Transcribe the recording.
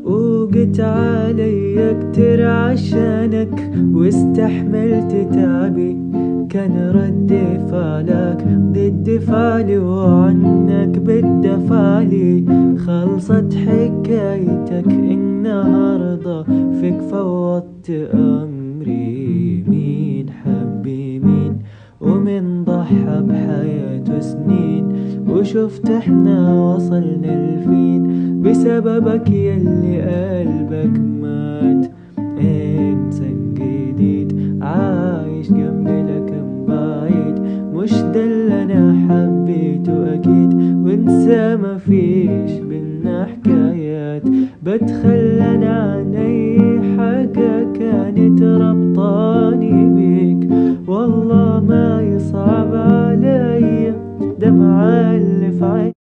وقت علي كتير عشانك واستحملت تعبي، كان رد فعلك ضد فعلي وعنك بالدفالي. خلصت حكايتك النهاردة فيك فوضت أمري. مين حبي مين ومن ضحى بحياته سنين، وشفت احنا وصلنا لفين بسببك يلي قلبك مات. انسان جديد عايش جنبي لكن بعيد، مش ده اللي انا حبيته اكيد. وانسى مفيش بينا حكايات، بتخلى انا عن اي حاجة كانت ربطاني بيك. والله ما يصعب عليا دمعة اللي في عيني.